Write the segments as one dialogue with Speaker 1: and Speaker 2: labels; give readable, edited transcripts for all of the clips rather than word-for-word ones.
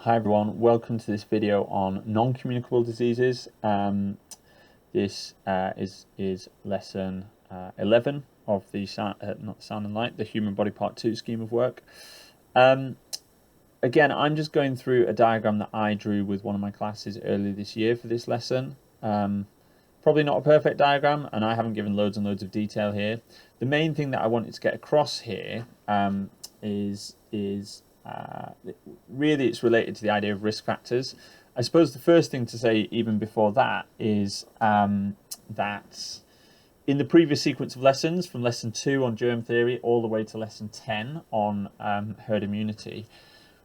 Speaker 1: Hi everyone, welcome to this video on non-communicable diseases. This is lesson 11 of the not Sound and Light, the Human Body Part 2 scheme of work. Again, I'm just going through a diagram that I drew with one of my classes earlier this year for this lesson. Probably not a perfect diagram, and I haven't given loads and loads of detail here. The main thing that I wanted to get across here is really it's related to the idea of risk factors. I suppose the first thing to say even before that is that in the previous sequence of lessons, from lesson 2 on germ theory all the way to lesson 10 on herd immunity,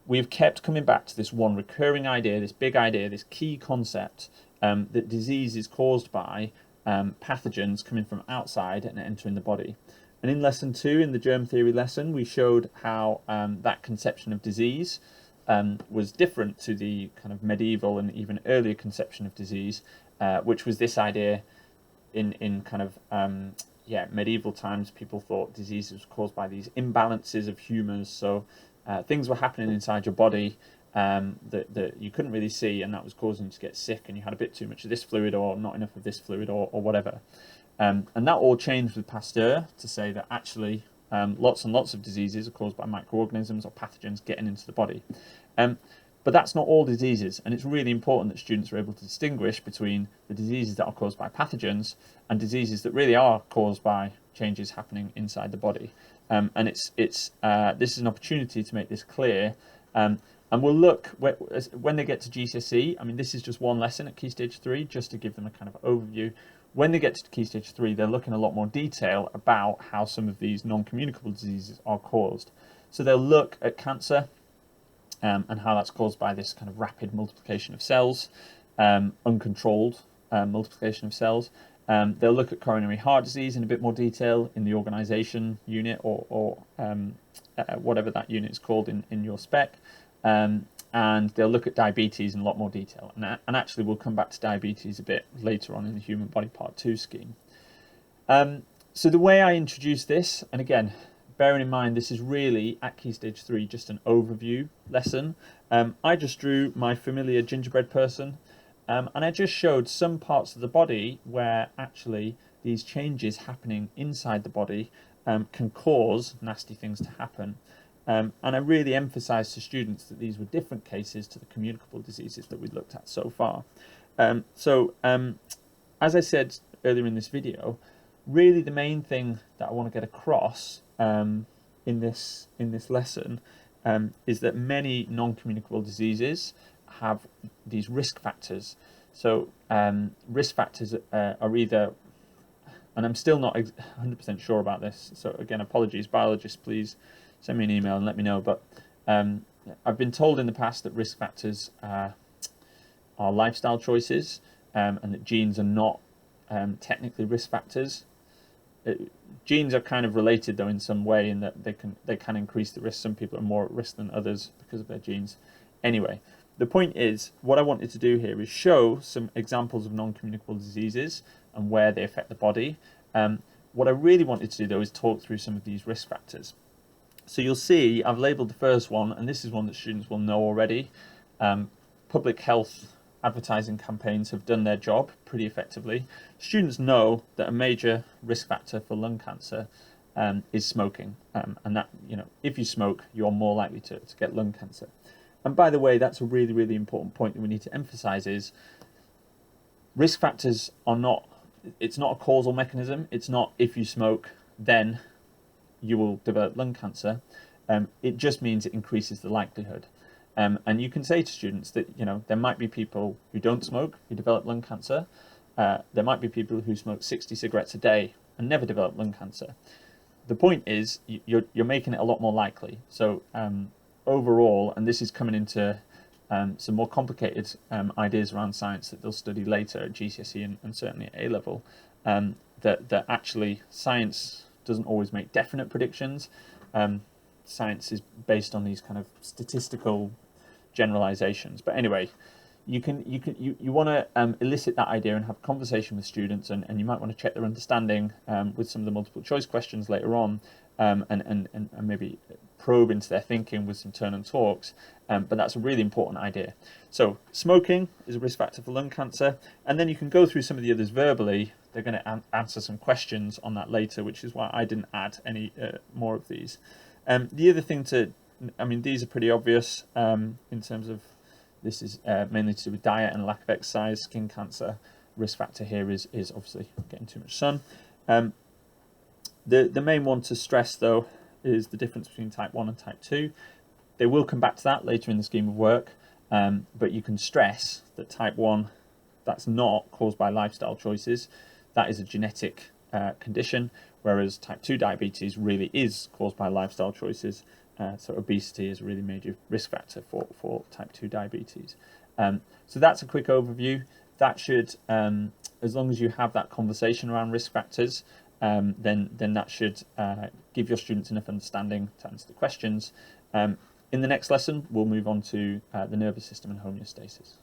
Speaker 1: we've kept coming back to this one recurring idea, this big idea, this key concept that disease is caused by pathogens coming from outside and entering the body. And in lesson 2, in the germ theory lesson, we showed how that conception of disease was different to the kind of medieval and even earlier conception of disease, which was this idea in kind of medieval times. People thought disease was caused by these imbalances of humours. So things were happening inside your body that you couldn't really see, and that was causing you to get sick, and you had a bit too much of this fluid or not enough of this fluid or whatever. And that all changed with Pasteur to say that actually lots and lots of diseases are caused by microorganisms or pathogens getting into the body. But that's not all diseases, and it's really important that students are able to distinguish between the diseases that are caused by pathogens and diseases that really are caused by changes happening inside the body. And this is an opportunity to make this clear. And we'll look, when they get to GCSE, I mean, this is just one lesson at Key Stage 3, just to give them a kind of overview. When they get to Key Stage 3, they're looking a lot more detail about how some of these non-communicable diseases are caused. So they'll look at cancer and how that's caused by this kind of rapid multiplication of cells, uncontrolled multiplication of cells. They'll look at coronary heart disease in a bit more detail in the organisation unit or whatever that unit is called in your spec. And they'll look at diabetes in a lot more detail. And actually, we'll come back to diabetes a bit later on in the Human Body Part 2 scheme. So the way I introduce this, and again, bearing in mind this is really, at Key Stage 3, just an overview lesson. I just drew my familiar gingerbread person, and I just showed some parts of the body where actually these changes happening inside the body can cause nasty things to happen. And I really emphasised to students that these were different cases to the communicable diseases that we've looked at so far. As I said earlier in this video, really the main thing that I want to get across in this lesson is that many non-communicable diseases have these risk factors. So risk factors are either, and I'm still not 100% sure about this, so again, apologies, biologists, please send me an email and let me know. But I've been told in the past that risk factors are lifestyle choices, and that genes are not technically risk factors. Genes are kind of related though in some way, in that they can increase the risk. Some people are more at risk than others because of their genes. Anyway, the point is, what I wanted to do here is show some examples of non-communicable diseases and where they affect the body. What I really wanted to do though is talk through some of these risk factors. So you'll see I've labelled the first one, and this is one that students will know already. Public health advertising campaigns have done their job pretty effectively. Students know that a major risk factor for lung cancer is smoking, and that, you know, if you smoke, you're more likely to get lung cancer. And by the way, that's a really, really important point that we need to emphasise is risk factors are not, it's not a causal mechanism. It's not if you smoke, then you will develop lung cancer. It just means it increases the likelihood. And you can say to students that, you know, there might be people who don't smoke who develop lung cancer. There might be people who smoke 60 cigarettes a day and never develop lung cancer. The point is you're making it a lot more likely. So overall, and this is coming into some more complicated ideas around science that they'll study later at GCSE and certainly at A-level, that actually science doesn't always make definite predictions. Science is based on these kind of statistical generalizations. But anyway, you want to elicit that idea and have a conversation with students, and you might want to check their understanding with some of the multiple choice questions later on, and maybe probe into their thinking with some turn and talks, but that's a really important idea. So smoking is a risk factor for lung cancer, and then you can go through some of the others verbally. They're going to answer some questions on that later, which is why I didn't add any more of these. The other thing these are pretty obvious in terms of, this is mainly to do with diet and lack of exercise. Skin cancer risk factor here is obviously getting too much sun. The main one to stress, though, is the difference between type 1 and type 2. They will come back to that later in the scheme of work, but you can stress that type 1, that's not caused by lifestyle choices. That is a genetic condition, whereas type 2 diabetes really is caused by lifestyle choices. So obesity is a really major risk factor for type 2 diabetes. So that's a quick overview. That should, as long as you have that conversation around risk factors, then that should give your students enough understanding to answer the questions. In the next lesson, we'll move on to the nervous system and homeostasis.